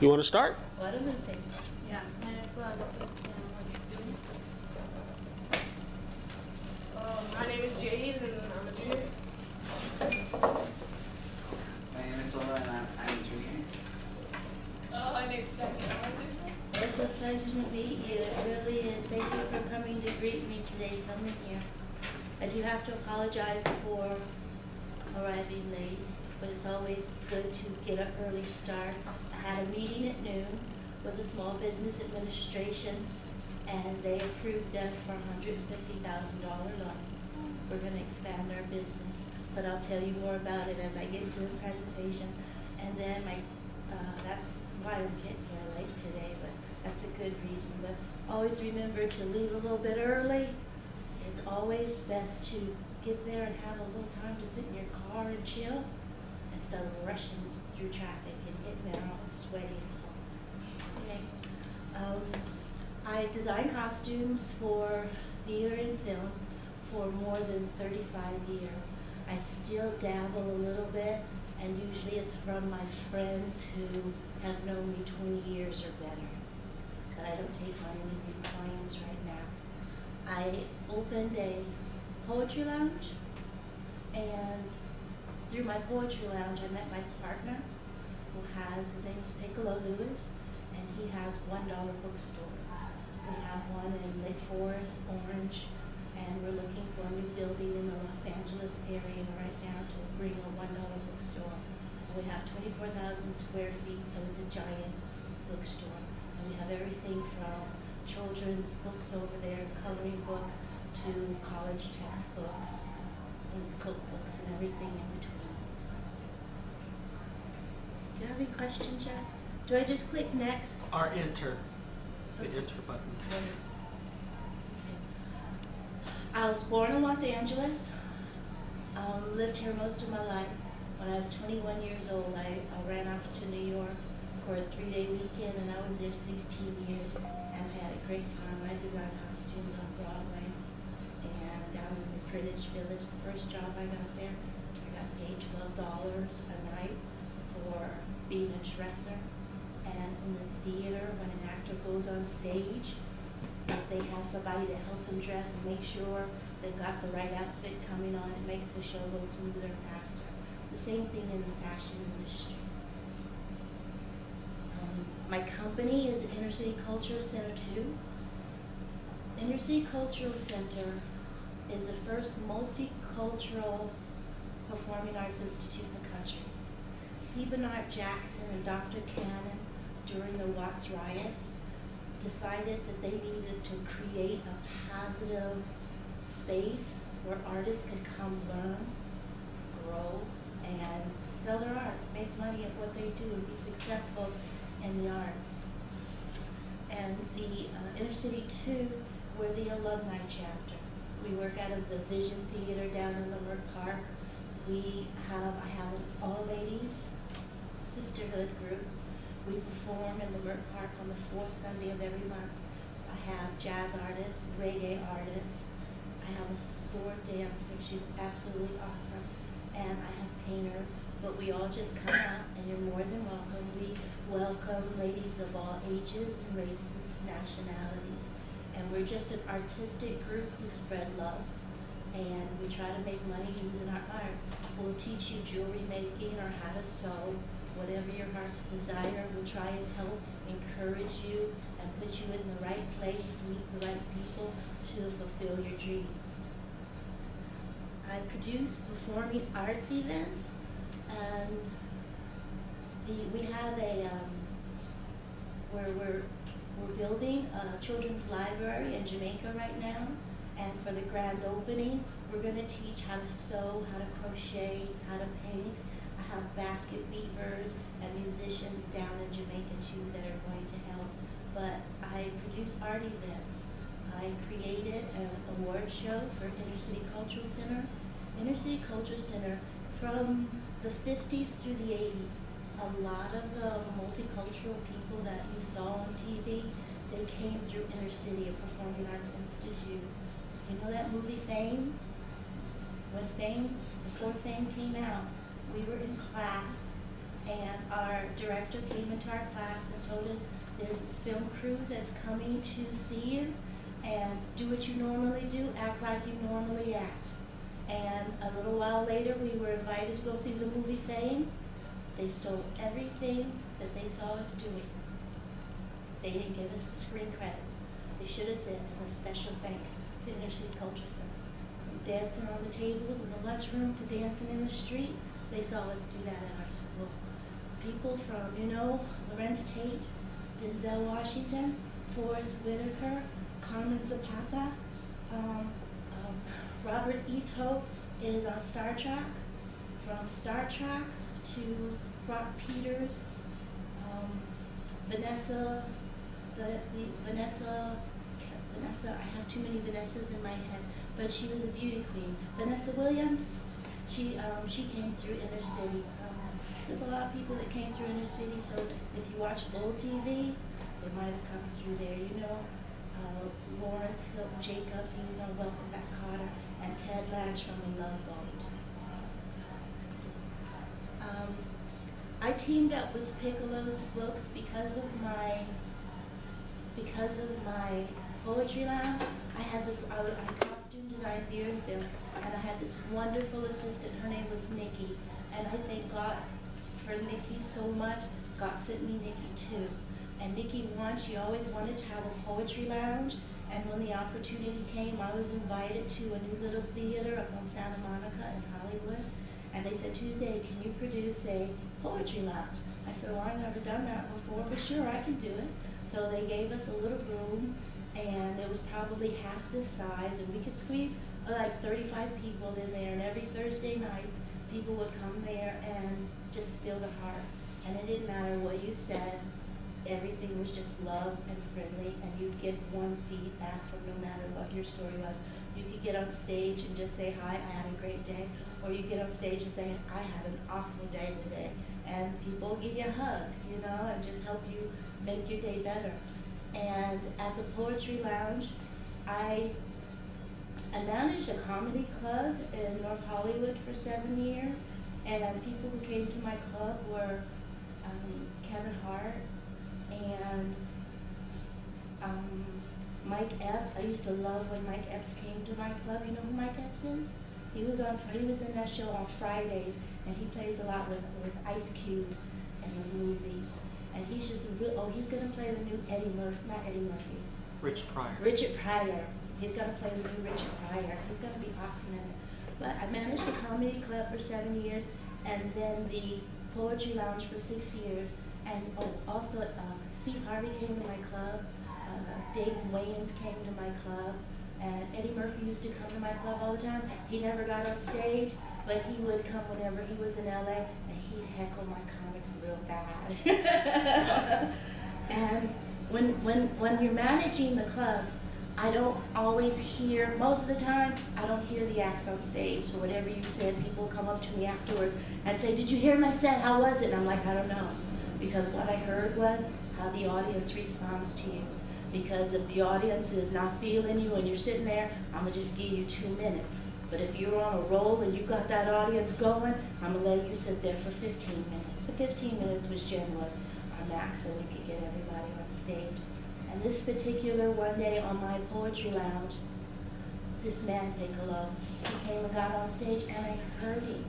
You want to start? What do you think? Yeah, and if what you're doing. My name is Jade and I'm a junior. My name is Solo and I'm a junior. My name is Second. It's a pleasure to meet you. It really is. Thank you for coming to greet me today, coming here. I do have to apologize for arriving late, but it's always good to get an early start. I had a meeting at noon with the Small Business Administration, and they approved us for $150,000 loan. We're going to expand our business, but I'll tell you more about it as I get into the presentation. And then that's why I'm getting here late today, but that's a good reason. But always remember to leave a little bit early. It's always best to get there and have a little time to sit in your car and chill instead of rushing through traffic and getting there all sweaty and hot. Okay. I design costumes for theater and film for more than 35 years. I still dabble a little bit, and usually it's from my friends who have known me 20 years or better. But I don't take on any new clients right now. I opened a poetry lounge, and through my poetry lounge I met my partner, who has, his name is Piccolo Lewis, and he has $1 bookstores. We have one in Lake Forest, Orange, and we're looking for a new building in the Los Angeles area right now to bring a $1 bookstore. We have 24,000 square feet, so it's a giant bookstore. And we have everything from children's books over there, coloring books, to college textbooks, and cookbooks, and everything in between. Do you have any questions, Jeff? Do I just click next? Our enter. The enter button. I was born in Los Angeles, lived here most of my life. When I was 21 years old, I ran off to New York for a 3-day weekend, and I was there 16 years, and I had a great time. I designed costumes on Broadway and down in the Greenwich Village. The first job I got there, I got paid $12 a night for being a dresser. And in the theater, when an actor goes on stage, if they have somebody to help them dress and make sure they've got the right outfit coming on, it makes the show go smoother and faster. The same thing in the fashion industry. My company is Inner City Cultural Center 2. Inner City Cultural Center is the first multicultural performing arts institute in the country. C. Bernard Jackson and Dr. Cannon, during the Watts riots, decided that they needed to create a positive space where artists could come learn, grow, and sell their art, make money at what they do, and be successful in the arts. And the Inner City 2, we're the alumni chapter. We work out of the Vision Theater down in Leimert Park. I have an all-ladies sisterhood group. We perform in Leimert Park on the 4th Sunday of every month. I have jazz artists, reggae artists. I have a sword dancer. She's absolutely awesome. And I have painters. But we all just come out, and you're more than welcome. We welcome ladies of all ages and races, nationalities. And we're just an artistic group who spread love. And we try to make money using our art. We'll teach you jewelry making or how to sew. Whatever your heart's desire, we'll try and help encourage you and put you in the right place, meet the right people to fulfill your dreams. I produce performing arts events, and we have we're building a children's library in Jamaica right now, and for the grand opening, we're going to teach how to sew, how to crochet, how to paint. I have basket weavers and musicians down in Jamaica too that are going to help. But I produce art events. I created an award show for Inner City Cultural Center. Inner City Cultural Center, from the 50s through the 80s, a lot of the multicultural people that you saw on TV, they came through Inner City, a Performing Arts Institute. You know that movie Fame? Before Fame came out, we were in class And our director came into our class and told us there's this film crew that's coming to see you, and do what you normally do, act like you normally act. And a little while later, we were invited to go see the movie Fame. They stole everything that they saw us doing. They didn't give us the screen credits. They should have said, "For special thanks to Inner City Culture Center." From dancing on the tables in the lunchroom to dancing in the street, they saw us do that at our school. People from, Lorenz Tate, Denzel Washington, Forrest Whitaker, Carmen Zapata, Robert Ito is on Star Trek. From Star Trek to Brock Peters, Vanessa, I have too many Vanessas in my head, but she was a beauty queen. Vanessa Williams, she came through Inner City. There's a lot of people that came through Inner City, so if you watch old TV, they might have come through there. Lawrence Hilton Jacobs, he was on Welcome Back, Kotter, and Ted Lange from The Love Boat. I teamed up with Piccolo's books because of my poetry lounge. I costume design, theater, and film, and I had this wonderful assistant. Her name was Nikki, and I thank God for Nikki so much. God sent me Nikki too. And Nikki she always wanted to have a poetry lounge, and when the opportunity came, I was invited to a new little theater up on Santa Monica in Hollywood. And they said, "Tuesday, can you produce a poetry lounge?" I said, "Well, I've never done that before, but sure, I can do it." So they gave us a little room, and it was probably half this size, and we could squeeze like 35 people in there. And every Thursday night, people would come there and just spill their heart. And it didn't matter what you said. Everything was just love and friendly, and you'd get one feedback from no matter what your story was. You could get on stage and just say, "Hi, I had a great day," or you get on stage and say, "I had an awful day today," and people give you a hug, and just help you make your day better. And at the Poetry Lounge, I managed a comedy club in North Hollywood for 7 years, and people who came to my club were Kevin Hart and Mike Epps. I used to love when Mike Epps came to my club. You know who Mike Epps is? He was in that show on Fridays, and he plays a lot with Ice Cube in the movies. And he's just he's gonna play the new Richard Pryor. Richard Pryor. He's gonna play the new Richard Pryor. He's gonna be awesome in it. But I managed a comedy club for 7 years, and then the Poetry Lounge for 6 years. And also Steve Harvey came to my club. David Wayans came to my club, and Eddie Murphy used to come to my club all the time. He never got on stage, but he would come whenever he was in LA, and he'd heckle my comics real bad. And when you're managing the club, I don't always hear, most of the time, I don't hear the acts on stage. So whatever you said, people come up to me afterwards and say, "Did you hear my set? How was it?" And I'm like, "I don't know." Because what I heard was how the audience responds to you. Because if the audience is not feeling you and you're sitting there, I'm gonna just give you 2 minutes. But if you're on a roll and you got that audience going, I'm gonna let you sit there for 15 minutes. The 15 minutes was generally our max, and we could get everybody on stage. And this particular one day on my Poetry Lounge, this man, Piccolo, he came and got on stage, and I heard him.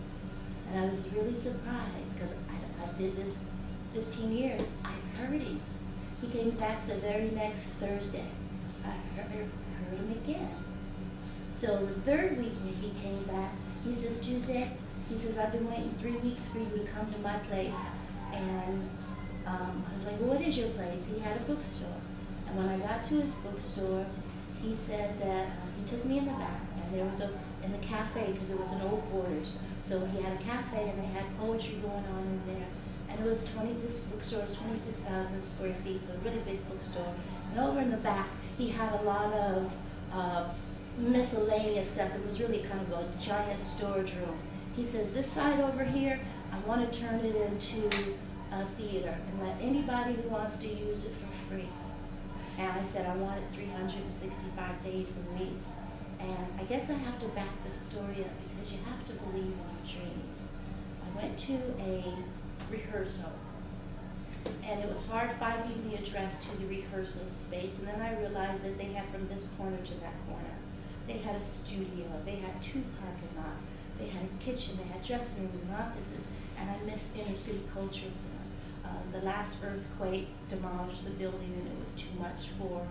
And I was really surprised, because I did this 15 years. I heard him. He came back the very next Thursday. I heard him again. So the third week when he came back, he says, "Tuesday," he says, "I've been waiting 3 weeks for you to come to my place." And I was like, "Well, what is your place?" He had a bookstore. And when I got to his bookstore, he said that he took me in the back, and there was in the cafe, because it was an old quarters. So he had a cafe, and they had poetry going on in there. And it was this bookstore is 26,000 square feet, so a really big bookstore. And over in the back, he had a lot of miscellaneous stuff. It was really kind of a giant storage room. He says, "This side over here, I want to turn it into a theater and let anybody who wants to use it for free." And I said, "I want it 365 days a week." And I guess I have to back the story up, because you have to believe in your dreams. I went to a rehearsal. And it was hard finding the address to the rehearsal space, and then I realized that they had from this corner to that corner. They had a studio, they had 2 parking lots, they had a kitchen, they had dressing rooms and offices, and I missed Inner City Cultural Center. The last earthquake demolished the building, and it was too much for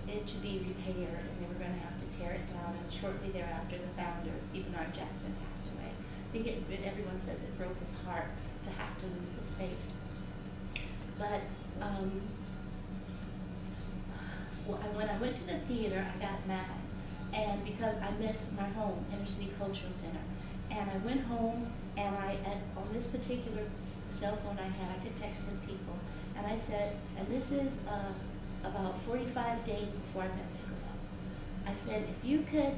it to be repaired, and they were going to have to tear it down. And shortly thereafter, the founder, Stephen R. Jackson, passed away. I think everyone says it broke his heart to have to lose the space. But when I went to the theater, I got mad, and because I missed my home, Inner City Cultural Center. And I went home, and on this particular cell phone I had, I could text in people, and I said, and this is about 45 days before I met Piccolo. I said, if you could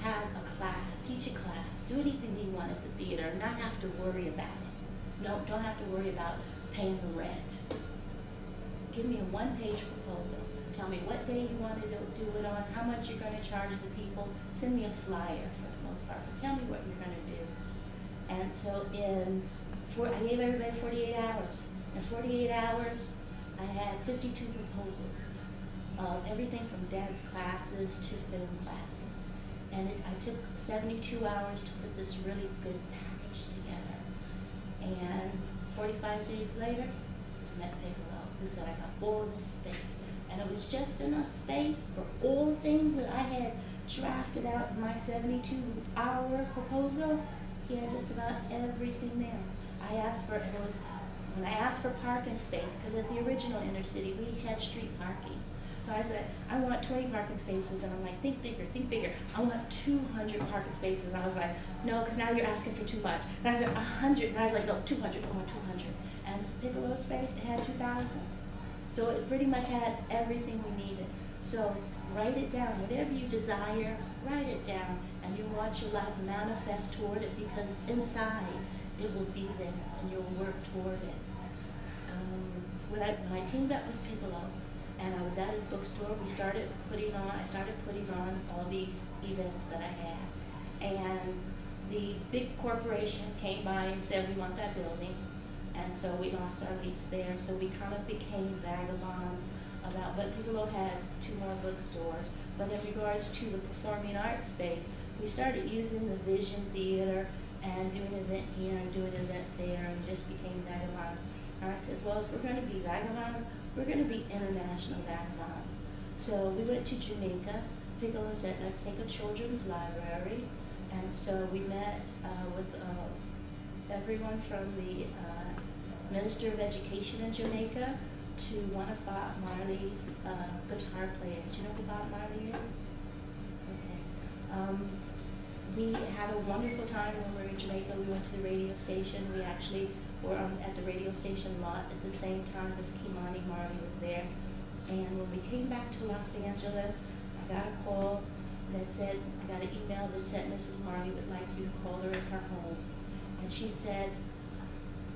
have a class, teach a class, do anything you want at the theater, and not have to worry about it. No, don't have to worry about paying the rent. Give me a 1-page proposal. Tell me what day you want to do it on, how much you're going to charge the people. Send me a flyer for the most part, but tell me what you're going to do. And so I gave everybody 48 hours. In 48 hours, I had 52 proposals of everything from dance classes to film classes. And I took 72 hours to put this really good package together. And 45 days later, I met Piccolo, who said I got all this space. And it was just enough space for all the things that I had drafted out in my 72-hour proposal. He had just about everything there. I asked for, and it was, when I asked for parking space, because at the original Inner City, we had street parking. So I said, I want 20 parking spaces, and I'm like, think bigger, think bigger. I want 200 parking spaces. And I was like, no, because now you're asking for too much. And I said, 100, and I was like, no, 200, I want 200. And Piccolo space, it had 2,000. So it pretty much had everything we needed. So write it down, whatever you desire, write it down, and you watch your life manifest toward it, because inside it will be there, and you'll work toward it. When I teamed up with Piccolo, and I was at his bookstore, I started putting on all these events that I had. And the big corporation came by and said, we want that building. And so we lost our lease there, so we kind of became vagabonds but Piccolo had 2 more bookstores. But in regards to the performing arts space, we started using the Vision Theater and doing an event here and doing an event there, and just became vagabonds. And I said, well, if we're going to be vagabonds, we're going to be international vagabonds. So we went to Jamaica. Piccolo said, let's take a children's library. And so we met with everyone from the Minister of Education in Jamaica to one of Bob Marley's guitar players. You know who Bob Marley is? Okay. We had a wonderful time when we were in Jamaica. We went to the radio station. We actually were at the radio station lot at the same time as Kimani Marley was there. And when we came back to Los Angeles, I got a call that said, I got an email that said Mrs. Marley would like you to call her at her home. And she said,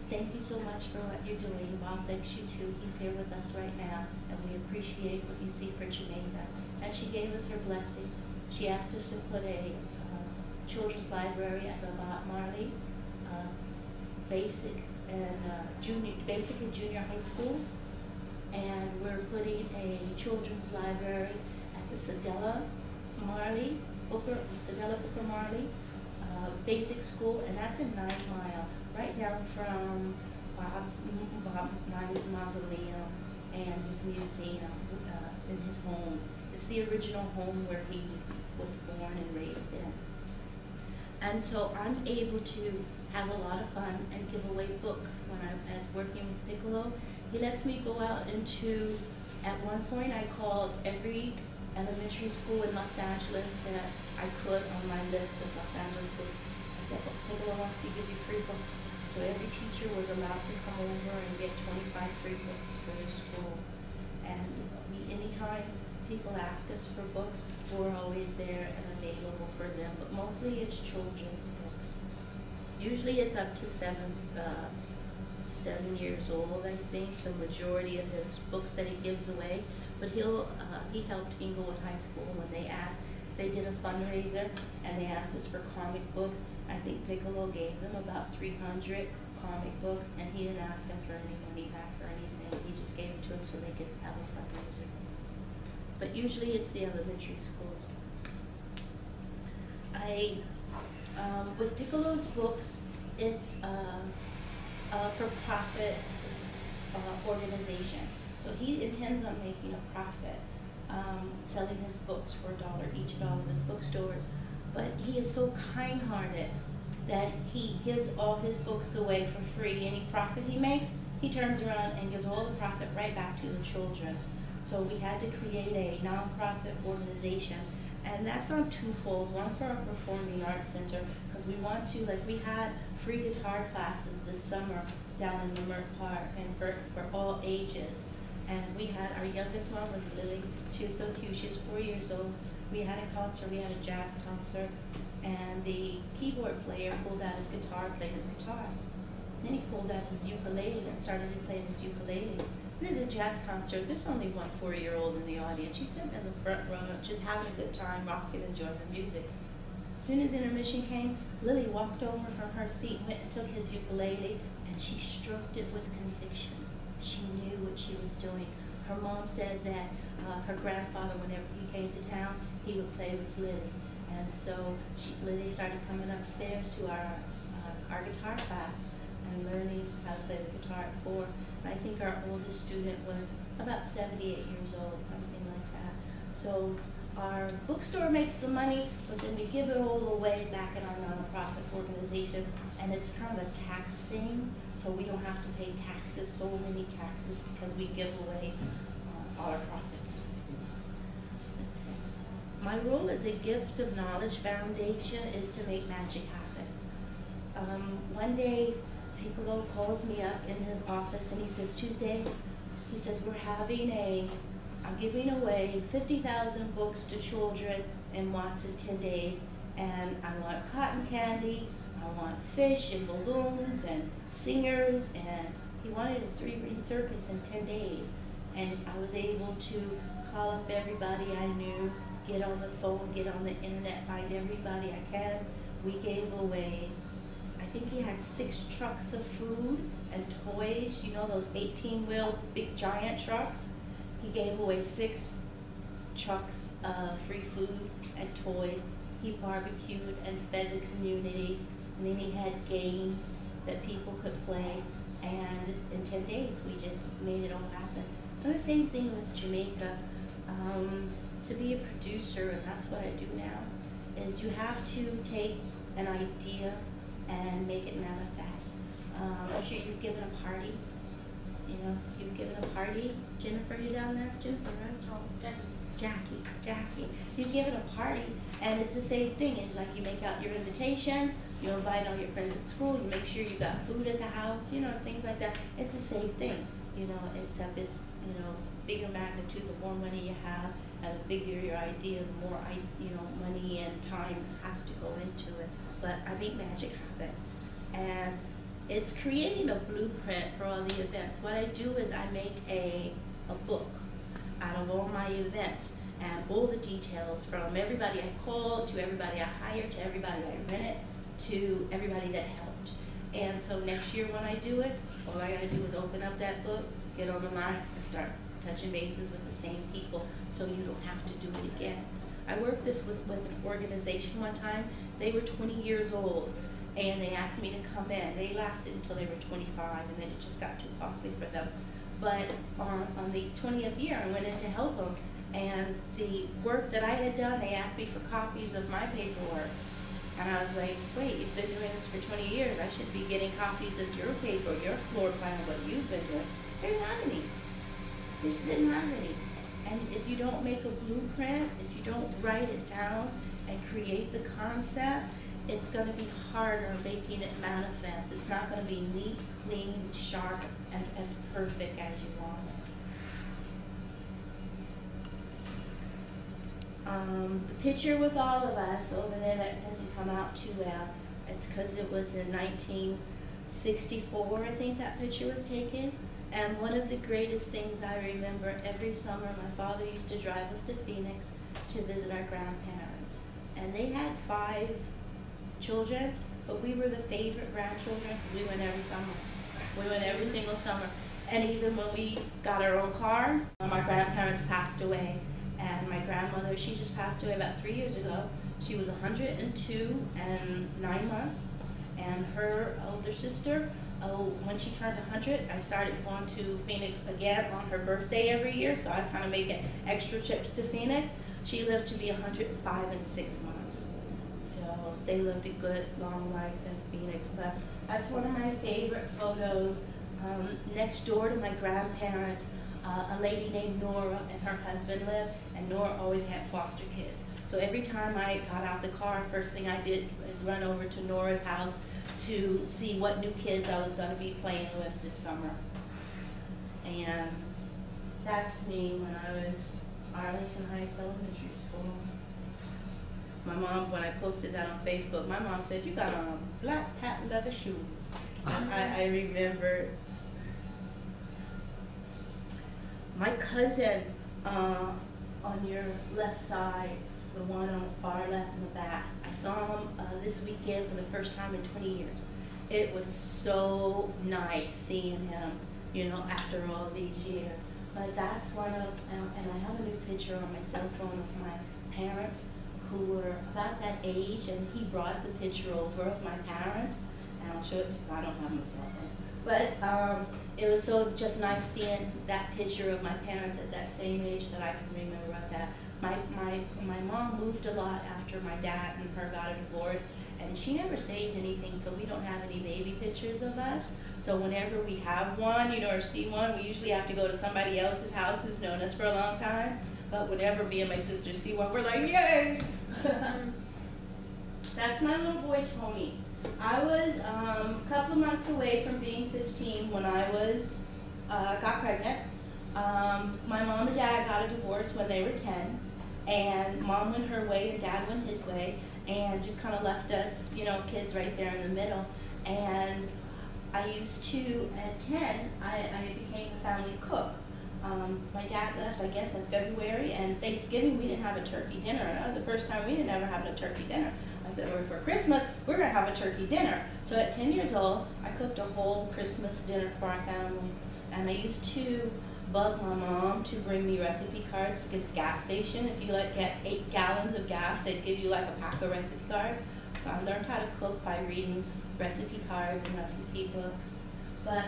thank you so much for what you're doing. Bob thanks you too. He's here with us right now, and we appreciate what you see for Jamaica. And she gave us her blessing. She asked us to put a children's library at the Bob Marley basic and junior high school. And we're putting a children's library at the Cedella Booker Marley basic school, and that's in 9 Mile, right down from Bob Marley's mausoleum and his museum in his home. It's the original home where he was born and raised in. And so I'm able to have a lot of fun and give away books when as working with Piccolo. He lets me go out into, at one point I called every elementary school in Los Angeles that I could on my list of Los Angeles schools. I said, well, Piccolo wants to give you free books. So every teacher was allowed to come over and get 25 free books for their school. And anytime people ask us for books, we're always there and available for them. But mostly it's children's books. Usually it's up to 7 years old, I think, the majority of his books that he gives away. But he helped Inglewood High School when they did a fundraiser and they asked us for comic books. I think Piccolo gave them about 300 comic books, and he didn't ask them for any money back or anything. He just gave it to them so they could have a fundraiser. But usually it's the elementary schools. With Piccolo's books, it's a for-profit organization. So he intends on making a profit, selling his books for $1 each at all of his bookstores. But he is so kind-hearted that he gives all his books away for free. Any profit he makes, he turns around and gives all the profit right back to the children. So we had to create a nonprofit organization, and that's on twofold. One for our Performing Arts Center, because we want to, like, we had free guitar classes this summer down in Leimert Park, and for all ages. And we had, our youngest one was Lily. She was so cute. She was 4 years old. We had a concert. We had a jazz concert, and the keyboard player pulled out his guitar, played his guitar. Then he pulled out his ukulele and started playing his ukulele. And at a jazz concert, there's only one 4-year-old in the audience. She's sitting in the front row, just having a good time, rocking, enjoying the music. As soon as intermission came, Lily walked over from her seat, went and took his ukulele, and she stroked it with conviction. She knew what she was doing. Her mom said that her grandfather, whenever he came to town, he would play with Lily. And so Lily started coming upstairs to our guitar class and learning how to play the guitar at 4. And I think our oldest student was about 78 years old, something like that. So our bookstore makes the money, but then we give it all away back in our nonprofit organization, and it's kind of a tax thing, so we don't have to pay taxes, so many taxes, because we give away all our profits. That's it. My role at the Gift of Knowledge Foundation is to make magic happen. One day, Piccolo calls me up in his office and he says, Tuesday, he says, I'm giving away 50,000 books to children in Watts in 10 days, and I want cotton candy, I want fish and balloons and singers, and he wanted a 3-ring circus in 10 days. And I was able to call up everybody I knew, get on the phone, get on the internet, find everybody I can. We gave away, I think he had 6 trucks of food and toys, you know, those 18-wheel big giant trucks. He gave away 6 trucks of free food and toys. He barbecued and fed the community, and then he had games that people could play, and in 10 days we just made it all happen. And the same thing with Jamaica. To be a producer, and that's what I do now, is you have to take an idea and make it manifest. I'm sure you've given a party. You know, you've given a party. Jennifer, you down there? Jennifer, right? Oh, Jackie. You've given a party, and it's the same thing. It's like you make out your invitations, you invite all your friends at school, you make sure you got food at the house, you know, things like that. It's the same thing, you know, except it's, you know, bigger magnitude. The more money you have, and the bigger your idea, the more, you know, money and time has to go into it. But I make magic happen. And it's creating a blueprint for all the events. What I do is I make a book out of all my events, and all the details from everybody I called, to everybody I hired, to everybody I rented, to everybody that helped. And so next year when I do it, all I gotta do is open up that book, get on the line, and start touching bases with the same people, so you don't have to do it again. I worked this with an organization one time. They were 20 years old, and they asked me to come in. They lasted until they were 25, and then it just got too costly for them. But on the 20th year, I went in to help them, and the work that I had done, they asked me for copies of my paperwork. And I was like, wait, you've been doing this for 20 years. I should be getting copies of your paper, your floor plan, what you've been doing. They didn't have any. They just didn't have any. And if you don't make a blueprint, if you don't write it down and create the concept, it's going to be harder making it manifest. It's not going to be neat, clean, sharp, and as perfect as you want it. The picture with all of us over there that doesn't come out too well, it's because it was in 1964, I think that picture was taken. And one of the greatest things I remember, every summer my father used to drive us to Phoenix to visit our grandparents. And they had 5 children, but we were the favorite grandchildren because we went every summer. We went every single summer. And even when we got our own cars, my grandparents passed away. And my grandmother, she just passed away about 3 years ago. She was 102 and 9 months. And her older sister, when she turned 100, I started going to Phoenix again on her birthday every year. So I was kind of making extra trips to Phoenix. She lived to be 105 and 6 months. So they lived a good, long life in Phoenix. But that's one of my favorite photos. Next door to my grandparents, a lady named Nora and her husband lived, and Nora always had foster kids. So every time I got out the car, first thing I did was run over to Nora's house to see what new kids I was going to be playing with this summer. And that's me when I was Arlington Heights Elementary School. My mom, when I posted that on Facebook, my mom said, "You got on black patent leather shoes." I remember my cousin on your left side, the one on the far left in the back. I saw him this weekend for the first time in 20 years. It was so nice seeing him, you know, after all these years. But that's one of, and I have a new picture on my cell phone of my parents who were about that age, and he brought the picture over of my parents, and I'll show it to you. I don't have my cell phone. But it was so just nice seeing that picture of my parents at that same age that I can remember us at. My mom moved a lot after my dad and her got a divorce, and she never saved anything, so we don't have any baby pictures of us. So whenever we have one, you know, or see one, we usually have to go to somebody else's house who's known us for a long time. But whenever me and my sister see one, we're like, yay! That's my little boy, Tony. I was a couple months away from being 15 when I got pregnant. My mom and dad got a divorce when they were 10, and mom went her way and dad went his way, and just kind of left us, you know, kids right there in the middle. And I used to, at 10, I became a family cook. My dad left, I guess, in February, and Thanksgiving we didn't have a turkey dinner, and that was the first time we didn't ever have no turkey dinner. I said, well, for Christmas, we're going to have a turkey dinner. So at 10 years old, I cooked a whole Christmas dinner for our family. And I used to bug my mom to bring me recipe cards at this gas station. If you like get 8 gallons of gas, they'd give you like a pack of recipe cards. So I learned how to cook by reading recipe cards and recipe books. But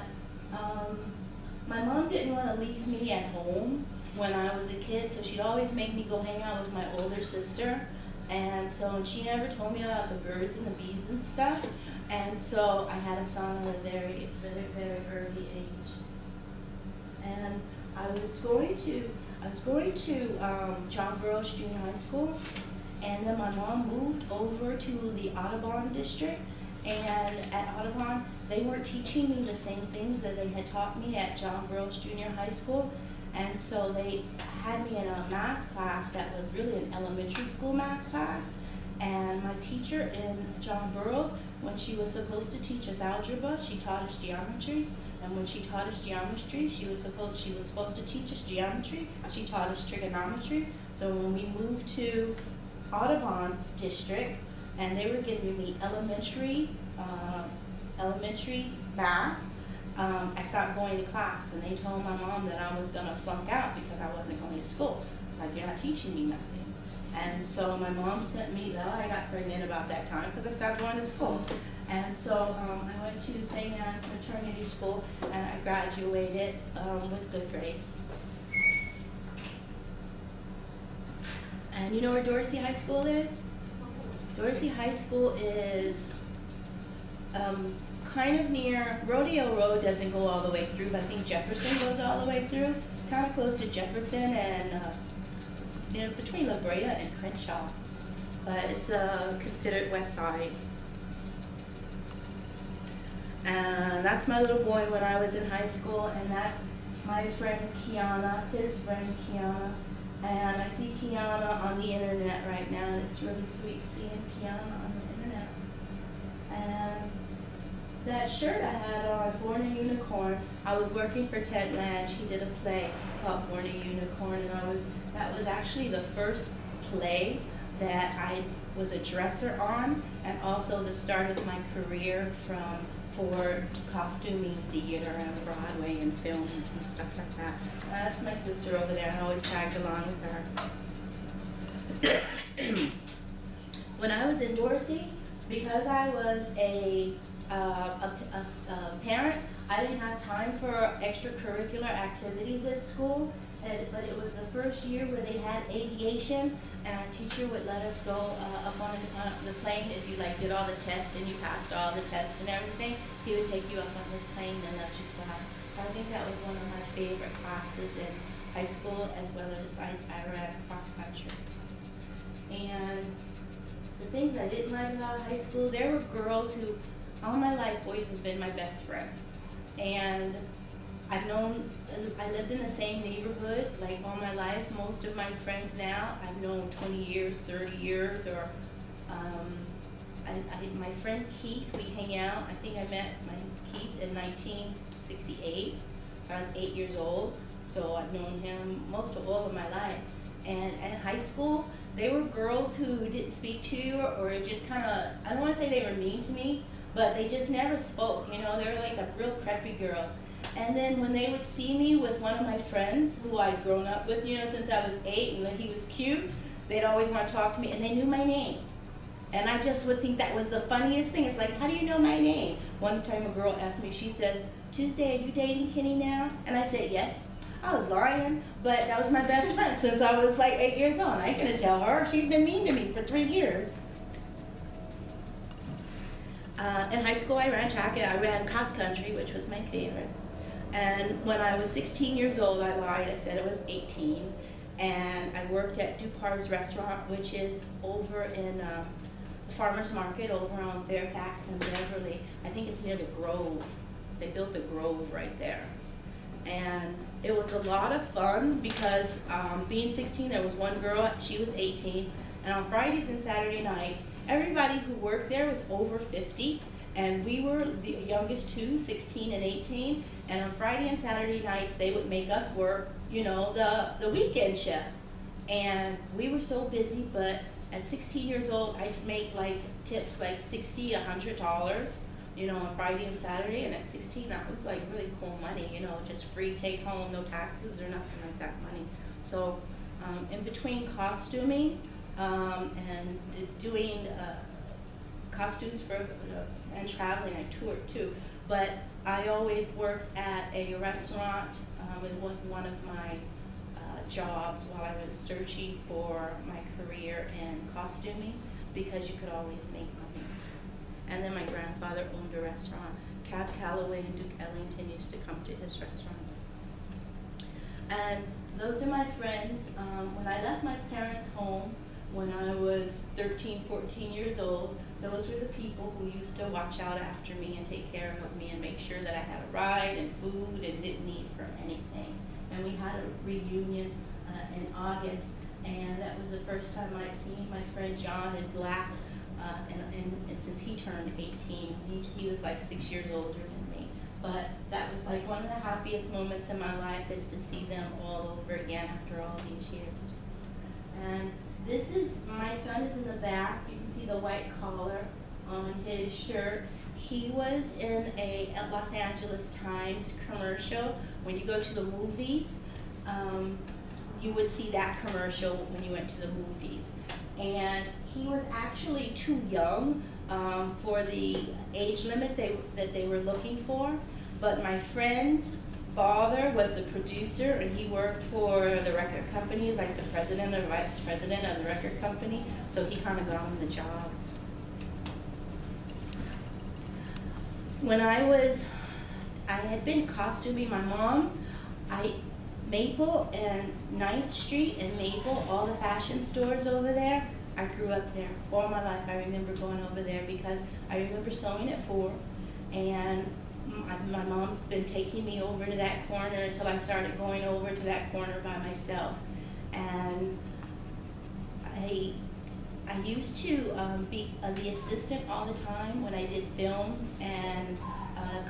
my mom didn't want to leave me at home when I was a kid, so she'd always make me go hang out with my older sister. And so she never told me about the birds and the bees and stuff. And so I had a son at a very, very, very early age. And I was going to John Burroughs Junior High School, and then my mom moved over to the Audubon district. And at Audubon, they weren't teaching me the same things that they had taught me at John Burroughs Junior High School. And so they had me in a math class that was really an elementary school math class. And my teacher in John Burroughs, when she was supposed to teach us algebra, she taught us geometry. And when she taught us geometry, she was supposed to teach us geometry. She taught us trigonometry. So when we moved to Audubon district, and they were giving me elementary math, I stopped going to class, and they told my mom that I was going to flunk out because I wasn't going to school. It's like, you're not teaching me nothing. And so my mom sent me, I got pregnant about that time because I stopped going to school. And so I went to St. Anne's Maternity School, and I graduated with good grades. And you know where Dorsey High School is? Dorsey High School is kind of near, Rodeo Road doesn't go all the way through, but I think Jefferson goes all the way through. It's kind of close to Jefferson and you know, between La Brea and Crenshaw. But it's considered West Side. And that's my little boy when I was in high school, and that's my friend Kiana, his friend Kiana. And I see Kiana on the internet right now, and it's really sweet seeing Kiana on the internet. And that shirt I had on, Born a Unicorn, I was working for Ted Lange. He did a play called Born a Unicorn, and that was actually the first play that I was a dresser on, and also the start of my career for costuming theater and Broadway and films and stuff like that. That's my sister over there. I always tagged along with her. When I was in Dorsey, because I was a parent, I didn't have time for extracurricular activities at school, but it was the first year where they had aviation, and our teacher would let us go up on the plane. If you did all the tests and you passed all the tests and everything, he would take you up on his plane and let you fly. So I think that was one of my favorite classes in high school, as well as I ran cross country. And the things I didn't like about high school, there were girls who, all my life, boys have been my best friend. And I lived in the same neighborhood all my life. Most of my friends now, I've known 20 years, 30 years, or my friend Keith, we hang out. I think I met Keith in 1968. So I was 8 years old. So I've known him most of all of my life. And in high school, they were girls who didn't speak to you, or just kind of, I don't want to say they were mean to me, but they just never spoke. They were like a real preppy girl. And then when they would see me with one of my friends who I'd grown up with, since I was 8, and that he was cute, they'd always want to talk to me, and they knew my name. And I just would think that was the funniest thing. It's like, how do you know my name? One time a girl asked me, she says, "Tuesday, are you dating Kenny now?" And I said, "Yes." I was lying, but that was my best friend since I was 8 years old. I ain't gonna tell her. She's been mean to me for 3 years. In high school, I ran track, and I ran cross country, which was my favorite. And when I was 16 years old, I lied. I said I was 18. And I worked at Dupar's Restaurant, which is over in the Farmer's Market over on Fairfax and Beverly. I think it's near the Grove. They built the Grove right there. And it was a lot of fun because being 16, there was one girl, she was 18. And on Fridays and Saturday nights, everybody who worked there was over 50. And we were the youngest two, 16 and 18. And on Friday and Saturday nights, they would make us work, the weekend shift. And we were so busy, but at 16 years old, I'd make tips $60, $100, on Friday and Saturday. And at 16, that was really cool money, just free take home, no taxes or nothing like that money. So in between costuming and doing costumes and traveling, I toured too. But I always worked at a restaurant. It was one of my jobs while I was searching for my career in costuming, because you could always make money. And then my grandfather owned a restaurant. Cab Calloway and Duke Ellington used to come to his restaurant. And those are my friends. When I left my parents' home, when I was 13, 14 years old, those were the people who used to watch out after me and take care of me and make sure that I had a ride and food and didn't need for anything. And we had a reunion in August, and that was the first time I'd seen my friend John in black, and since he turned 18, he was 6 years older than me. But that was one of the happiest moments in my life, is to see them all over again after all these years. And this is, my son is in the back. You can see the white collar on his shirt. He was in a Los Angeles Times commercial. When you go to the movies, you would see that commercial when you went to the movies. And he was actually too young for the age limit that they were looking for. But my friend's father was the producer, and he worked for the record companies, the president or vice president of the record company. So he kind of got on the job. When I had been costuming my mom. Maple and 9th Street and Maple, all the fashion stores over there, I grew up there. All my life I remember going over there, because I remember sewing at 4, and my mom's been taking me over to that corner until I started going over to that corner by myself. And I used to be the assistant all the time when I did films and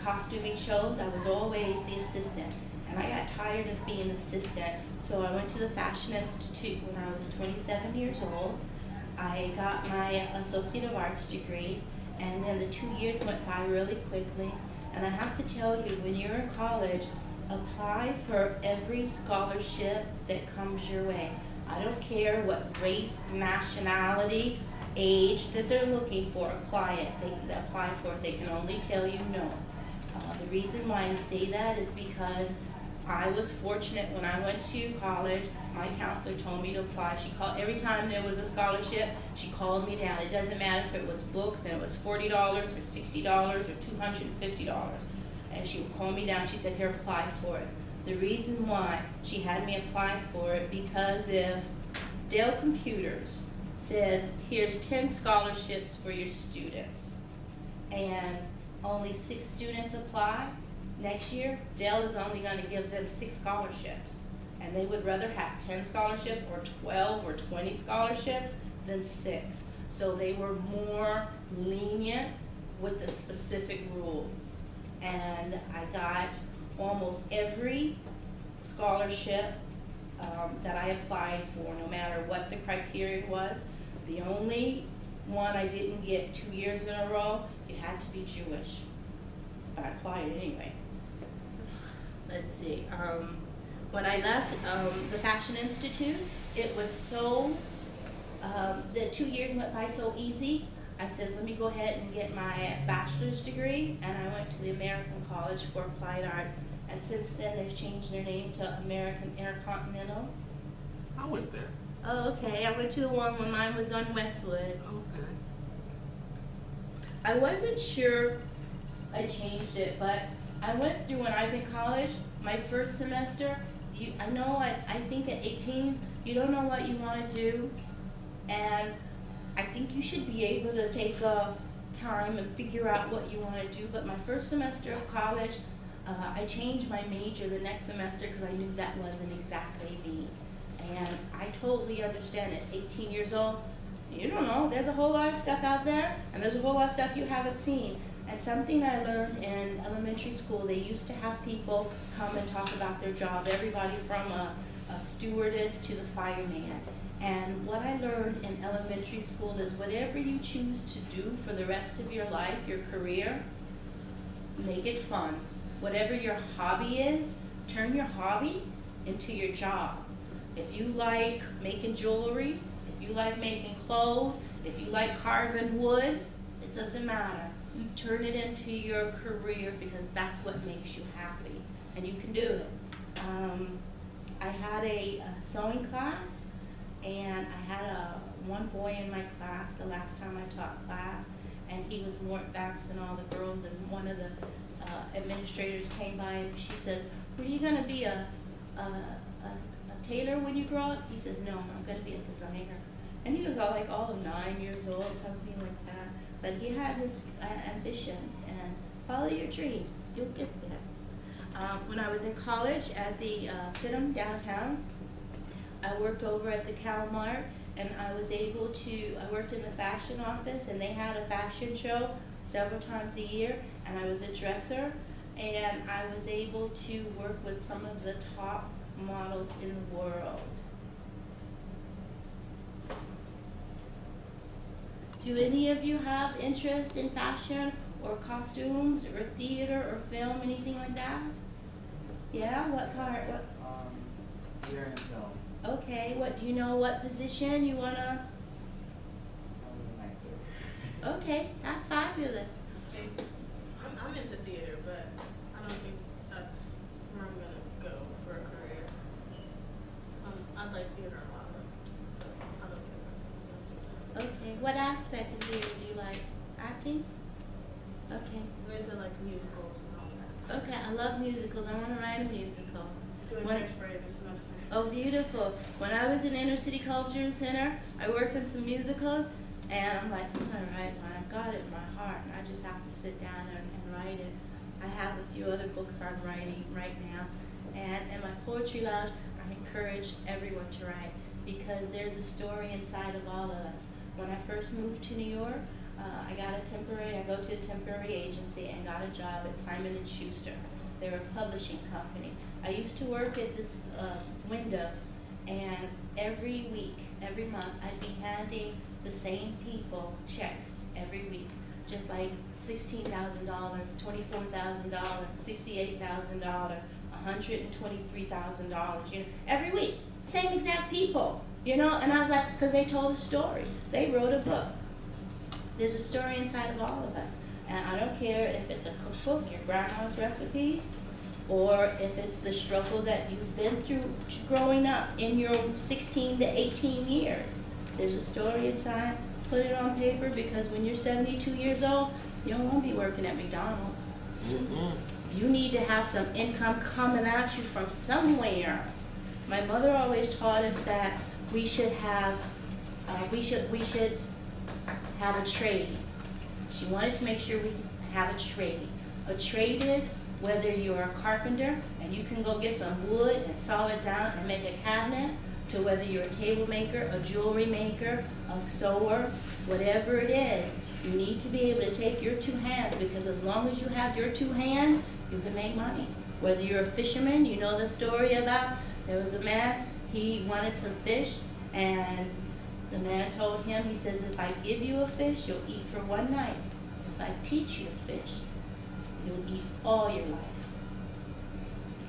costuming shows. I was always the assistant. And I got tired of being an assistant, so I went to the Fashion Institute when I was 27 years old, I got my Associate of Arts degree, and then the 2 years went by really quickly. And I have to tell you, when you're in college, apply for every scholarship that comes your way. I don't care what race, nationality, age that they're looking for, apply it. They can apply for it. They can only tell you no. The reason why I say that is because I was fortunate when I went to college. My counselor told me to apply. She called every time there was a scholarship. She called me down. It doesn't matter if it was books and it was $40 or $60 or $250. And she would call me down. She said, "Here, apply for it." The reason why she had me apply for it, because if Dell Computers says, "Here's 10 scholarships for your students," and only 6 students apply, next year, Dell is only going to give them 6 scholarships. And they would rather have 10 scholarships or 12 or 20 scholarships than 6. So they were more lenient with the specific rules. And I got almost every scholarship that I applied for, no matter what the criteria was. The only one I didn't get 2 years in a row, you had to be Jewish. But I applied anyway. Let's see. When I left the Fashion Institute, it was so, the 2 years went by so easy. I said, let me go ahead and get my bachelor's degree, and I went to the American College for Applied Arts. And since then, they've changed their name to American Intercontinental. I went there. Oh, okay. I went to the one when mine was on Westwood. Okay. I wasn't sure I changed it, but I went through when I was in college, my first semester, I think at 18, you don't know what you want to do, and I think you should be able to take time and figure out what you want to do. But my first semester of college, I changed my major the next semester because I knew that wasn't exactly me. And I totally understand at 18 years old, you don't know, there's a whole lot of stuff out there, and there's a whole lot of stuff you haven't seen. And something I learned in elementary school, they used to have people come and talk about their job, everybody from a stewardess to the fireman. And what I learned in elementary school is whatever you choose to do for the rest of your life, your career, make it fun. Whatever your hobby is, turn your hobby into your job. If you like making jewelry, if you like making clothes, if you like carving wood, it doesn't matter. You turn it into your career because that's what makes you happy, and you can do it. I had a sewing class, and I had one boy in my class the last time I taught class, and he was more advanced than all the girls, and one of the administrators came by and she says, "Were you going to be a tailor when you grow up?" He says, "No, I'm going to be a designer." And he was all 9 years old, something like that. But he had his ambitions, and follow your dreams, you'll get there. When I was in college at the FITM downtown, I worked over at the CalMart, and I worked in the fashion office, and they had a fashion show several times a year, and I was a dresser, and I was able to work with some of the top models in the world. Do any of you have interest in fashion or costumes or theater or film, anything like that? Yeah, what part? Theater and film. Okay, do you know what position you wanna? I would like to. Okay, that's fabulous. I'm into theater, but I don't think that's where I'm gonna go for a career. I like theater a lot, but I don't think that's what I'm gonna do. Okay, what aspect of theater do you like? Acting? Okay. I'm into like musicals and all that. Okay, I love musicals. I wanna write a musical. Doing When- hairspray this semester. Oh, beautiful. When I was in Inner City Culture Center, I worked on some musicals, and I'm like, I'm gonna write one. I've got it in my heart, and I just have to sit down and write it. I have a few other books I'm writing right now, and in my poetry lounge, I encourage everyone to write, because there's a story inside of all of us. When I first moved to New York, I go to a temporary agency and got a job at Simon & Schuster. They're a publishing company. I used to work at this window, and every week, every month, I'd be handing the same people checks every week, just like $16,000, $24,000, $68,000, $123,000, you know, every week, same exact people, you know. And I was like, because they told a story, they wrote a book. There's a story inside of all of us, and I don't care if it's a cookbook, your grandma's recipes, or if it's the struggle that you've been through growing up in your 16 to 18 years. There's a story inside. Put it on paper, because when you're 72 years old, you don't want to be working at McDonald's. You need to have some income coming at you from somewhere. My mother always taught us that we should have have a trade. She wanted to make sure we have a trade. A trade is whether you're a carpenter and you can go get some wood and saw it down and make a cabinet, to whether you're a table maker, a jewelry maker, a sewer, whatever it is, you need to be able to take your two hands, because as long as you have your two hands, you can make money. Whether you're a fisherman, you know the story about, there was a man, he wanted some fish, and the man told him, he says, if I give you a fish, you'll eat for one night. If I teach you a fish, you'll eat all your life.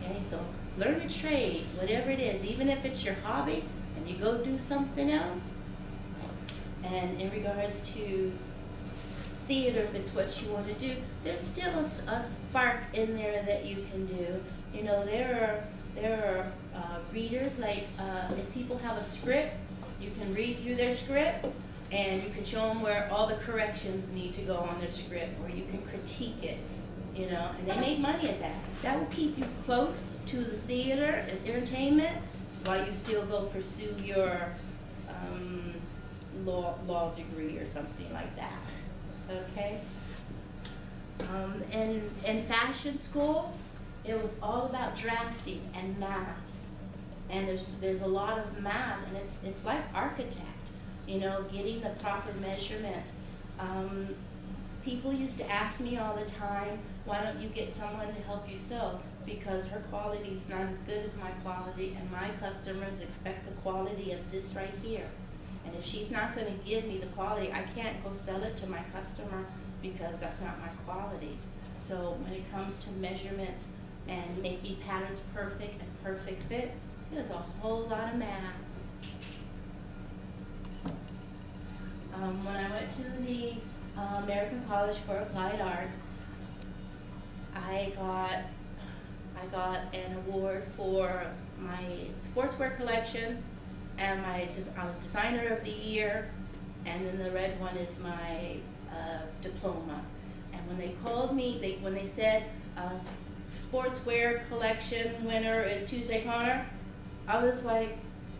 Okay, so learn a trade, whatever it is, even if it's your hobby and you go do something else. And in regards to theater, if it's what you want to do, there's still a spark in there that you can do. You know, there are readers, like if people have a script, you can read through their script and you can show them where all the corrections need to go on their script, or you can critique it, you know, and they make money at that. That will keep you close to the theater and entertainment while you still go pursue your law degree or something like that. Okay? In fashion school, it was all about drafting and math. And there's a lot of math, and it's like architect, you know, getting the proper measurements. People used to ask me all the time, why don't you get someone to help you sew? Because her quality is not as good as my quality, and my customers expect the quality of this right here. And if she's not going to give me the quality, I can't go sell it to my customer, because that's not my quality. So when it comes to measurements and making patterns perfect and perfect fit, there's a whole lot of math. When I went to the American College for Applied Arts, I got an award for my sportswear collection, and I was designer of the year, and then the red one is my diploma. And when they called me, when they said sportswear collection winner is Tuesday Connor, I was like,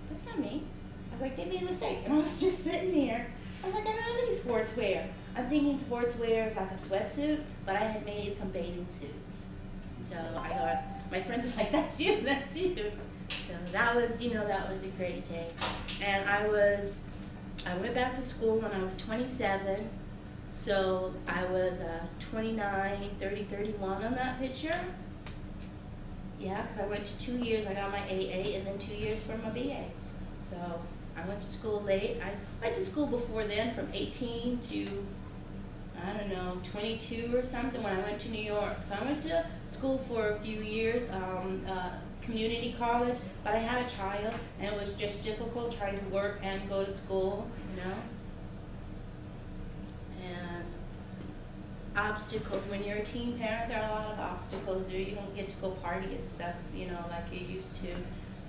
that's not me. I was like, they made a mistake. And I was just sitting there. I was like, I don't have any sportswear. I'm thinking sportswear is like a sweatsuit, but I had made some bathing suits. So I got, my friends were like, that's you, that's you. So that was, you know, that was a great day. And I went back to school when I was 27. So I was 29, 30, 31 on that picture. Yeah, because I went to 2 years, I got my AA, and then 2 years for my BA. So I went to school late. I went to school before then, from 18 to, I don't know, 22 or something when I went to New York. So I went to school for a few years, community college, but I had a child, and it was just difficult trying to work and go to school, you know. Obstacles. When you're a teen parent, there are a lot of obstacles there. You don't get to go party and stuff, you know, like you used to.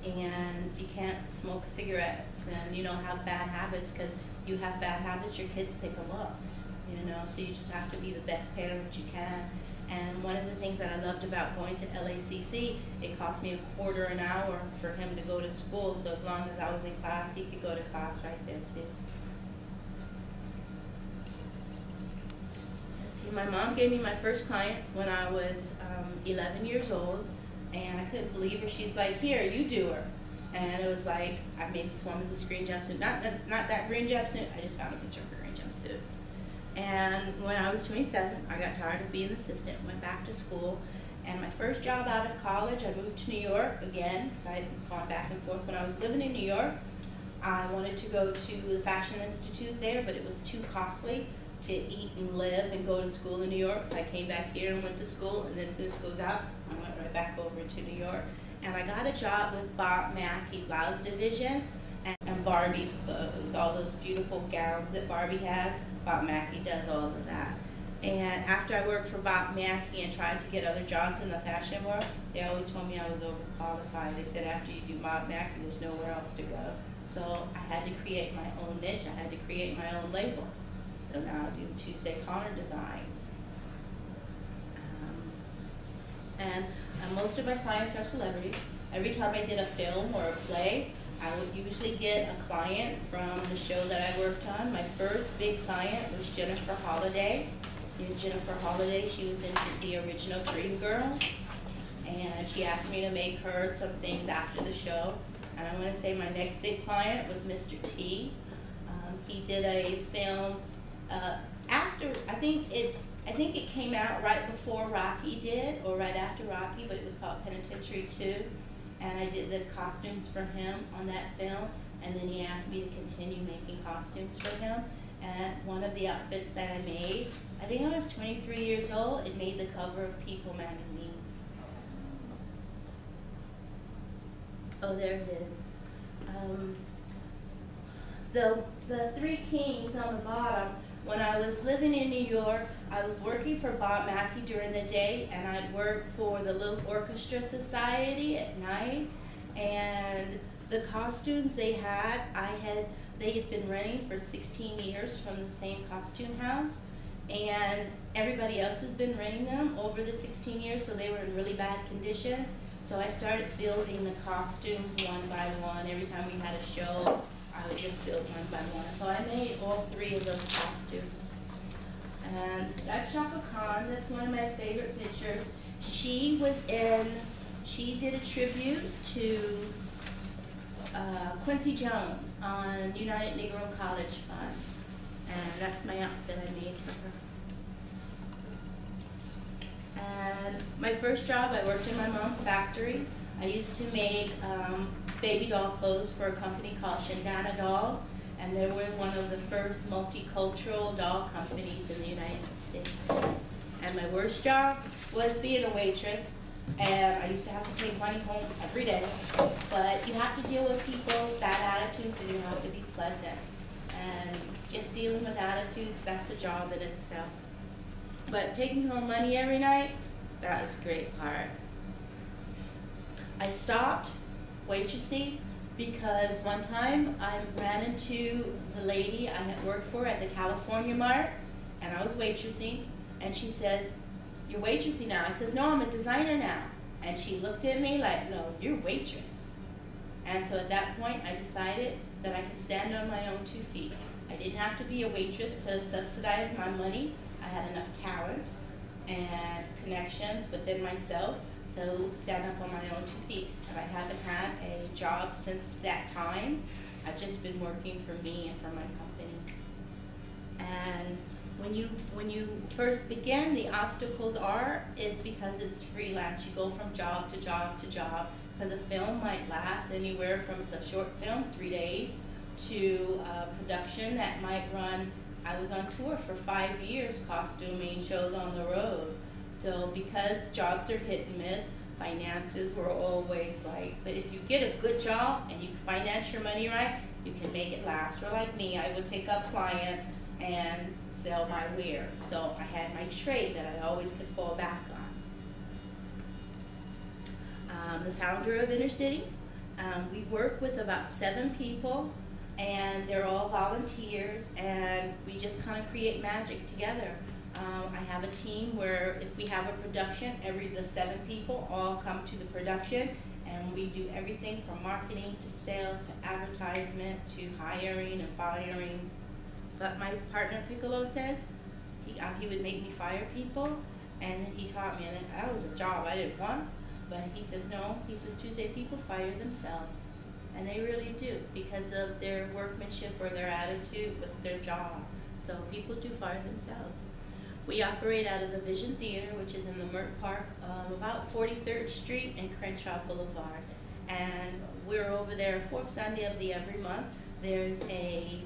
And you can't smoke cigarettes and, you know, have bad habits, because you have bad habits, your kids pick them up, you know. So you just have to be the best parent you can. And one of the things that I loved about going to LACC, it cost me $1/4 an hour for him to go to school. So as long as I was in class, he could go to class right there too. My mom gave me my first client when I was 11 years old, and I couldn't believe her. She's like, here, you do her. And it was like, I made this woman this green jumpsuit. Not that green jumpsuit, I just found a picture of her green jumpsuit. And when I was 27, I got tired of being an assistant, went back to school, and my first job out of college, I moved to New York again, because I had gone back and forth when I was living in New York. I wanted to go to the Fashion Institute there, but it was too costly to eat and live and go to school in New York. So I came back here and went to school, and then as soon as school's out, I went right back over to New York. And I got a job with Bob Mackie Blouse Division and Barbie's clothes, all those beautiful gowns that Barbie has. Bob Mackie does all of that. And after I worked for Bob Mackie and tried to get other jobs in the fashion world, they always told me I was overqualified. They said after you do Bob Mackie, there's nowhere else to go. So I had to create my own niche. I had to create my own label. So now I do Tuesday Connor Designs. And most of my clients are celebrities. Every time I did a film or a play, I would usually get a client from the show that I worked on. My first big client was Jennifer Holliday. Jennifer Holliday, she was in the original Dream Girl. And she asked me to make her some things after the show. And I want to say my next big client was Mr. T. He did a film after, I think it came out right before Rocky did, or right after Rocky, but it was called Penitentiary 2. And I did the costumes for him on that film. And then he asked me to continue making costumes for him. And one of the outfits that I made, I think I was 23 years old, it made the cover of People magazine. Oh, there it is. The Three Kings on the bottom, when I was living in New York, I was working for Bob Mackie during the day, and I'd work for the Little Orchestra Society at night. And the costumes they had been renting for 16 years from the same costume house. And everybody else has been renting them over the 16 years, so they were in really bad condition. So I started building the costumes one by one. Every time we had a show, I would just build one by one. So I made all 3 of those costumes. And that's Chaka Khan. That's one of my favorite pictures. She did a tribute to Quincy Jones on United Negro College Fund. And that's my outfit I made for her. And my first job, I worked in my mom's factory. I used to make baby doll clothes for a company called Shindana Dolls, and they were one of the first multicultural doll companies in the United States. And my worst job was being a waitress, and I used to have to take money home every day. But you have to deal with people's bad attitudes, and you have to be pleasant. And just dealing with attitudes, that's a job in itself. But taking home money every night, that was a great part. I stopped waitressing because one time I ran into the lady I had worked for at the California Mart, and I was waitressing, and she says, "You're waitressing now." I says, "No, I'm a designer now." And she looked at me like, "No, you're waitress." And so at that point, I decided that I could stand on my own 2 feet. I didn't have to be a waitress to subsidize my money. I had enough talent and connections within myself to stand up on my own 2 feet. And I haven't had a job since that time. I've just been working for me and for my company. And when you first begin, the obstacles is because it's freelance. You go from job to job to job, because a film might last anywhere from, it's a short film, 3 days, to a production that might run. I was on tour for 5 years, costuming shows on the road. So because jobs are hit and miss, finances were always like, but if you get a good job and you finance your money right, you can make it last. Or like me, I would pick up clients and sell my wares. So I had my trade that I always could fall back on. The founder of Inner City. We work with about 7 people, and they're all volunteers, and we just kind of create magic together. I have a team where if we have a production, the 7 people all come to the production, and we do everything from marketing to sales to advertisement to hiring and firing. But my partner Piccolo says he would make me fire people, and he taught me, and that was a job I didn't want. But he says, no, he says Tuesday people fire themselves. And they really do, because of their workmanship or their attitude with their job. So people do fire themselves. We operate out of the Vision Theater, which is in the Mert Park, about 43rd Street and Crenshaw Boulevard. And we're over there 4th Sunday of every month. there's a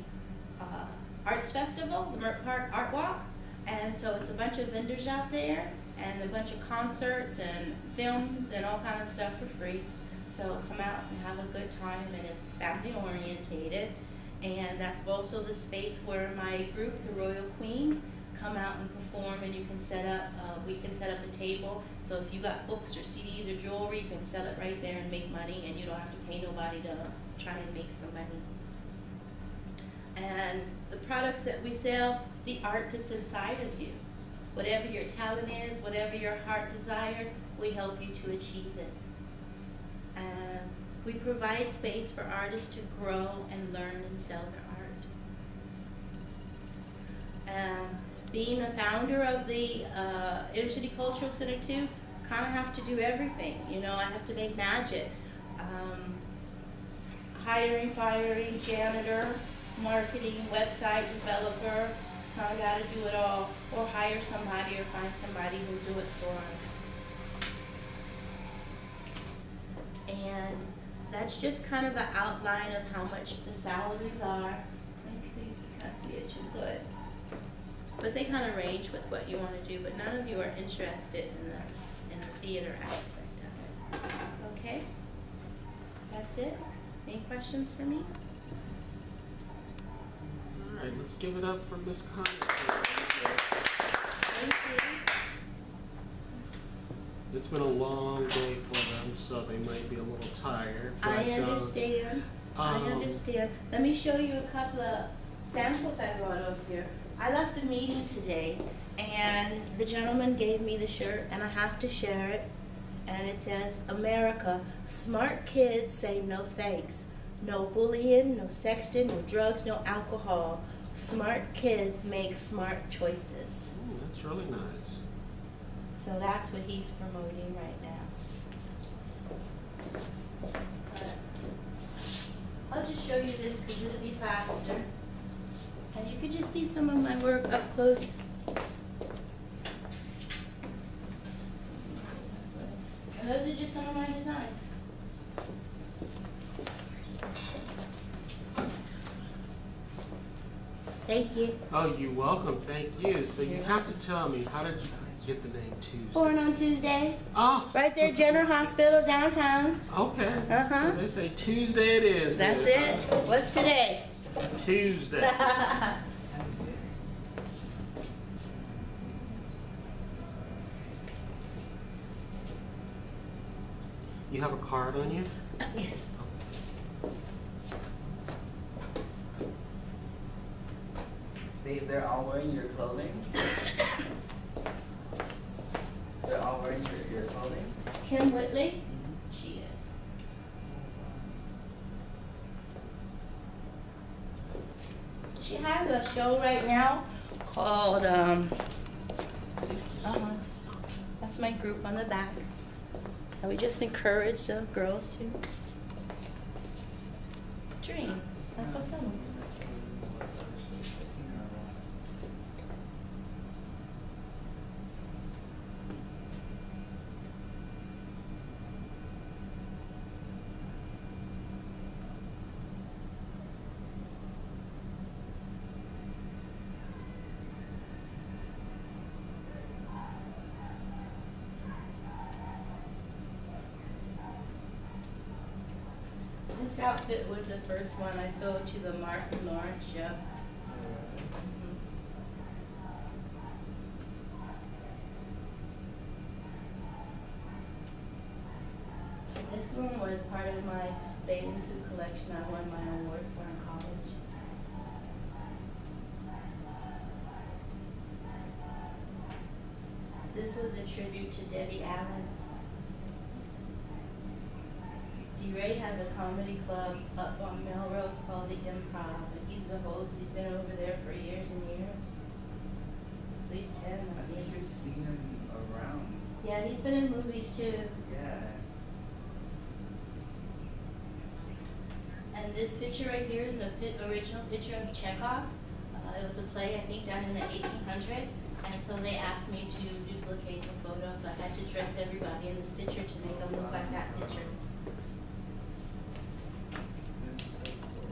arts festival, the Mert Park Art Walk, and so it's a bunch of vendors out there and a bunch of concerts and films and all kind of stuff for free. So come out and have a good time, and it's family orientated. And that's also the space where my group, the Royal Queens, come out and perform, and you can set up, we can set up a table. So if you got books or CDs or jewelry, you can sell it right there and make money, and you don't have to pay nobody to try and make some money. And the products that we sell, the art that's inside of you. Whatever your talent is, whatever your heart desires, we help you to achieve it. And we provide space for artists to grow and learn and sell their art. Being the founder of the Inner City Cultural Center too, kind of have to do everything. You know, I have to make magic. Hiring, firing, janitor, marketing, website developer, kind of got to do it all, or hire somebody or find somebody who'll do it for us. And that's just kind of the outline of how much the salaries are. I think you can't see it too good. But they kind of range with what you want to do, but none of you are interested in the theater aspect of it. Okay? That's it. Any questions for me? All right, let's give it up for Miss Connor. Thank you. It's been a long day for them, so they might be a little tired. But, I understand. I understand. Let me show you a couple of samples I brought over here. I left the meeting today, and the gentleman gave me the shirt, and I have to share it. And it says, America, smart kids say no thanks. No bullying, no sexting, no drugs, no alcohol. Smart kids make smart choices. Ooh, that's really nice. So that's what he's promoting right now. I'll just show you this because it'll be faster. And you can just see some of my work up close. And those are just some of my designs. Thank you. Oh, you're welcome. Thank you. So you have to tell me, how did you get the name Tuesday? Born on Tuesday. Oh. Right there, General Hospital downtown. Okay. Uh-huh. So they say Tuesday it is. That's then. it. What's today? Tuesday. You have a card on you? Yes. They're all wearing your clothing? They're all wearing your clothing? Kim Whitley? She is. She has a show right now called, that's my group on the back. And we just encourage the girls to dream and fulfill them. This outfit was the first one I sold to the Mark and Lawrence show. This one was part of my bathing suit collection I won my award for in college. This was a tribute to Debbie Allen. D-Ray has a comedy club up on Melrose called the Improv, and he's the host. He's been over there for years and years. At least 10. I think you've seen him around. Yeah, he's been in movies too. Yeah. And this picture right here is an original picture of Chekhov. It was a play, I think, done in the 1800s. And so they asked me to duplicate the photo, so I had to dress everybody in this picture to make them look like that picture. That's so cool.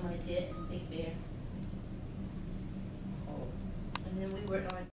film I did in Big Bear. Oh. And then we worked on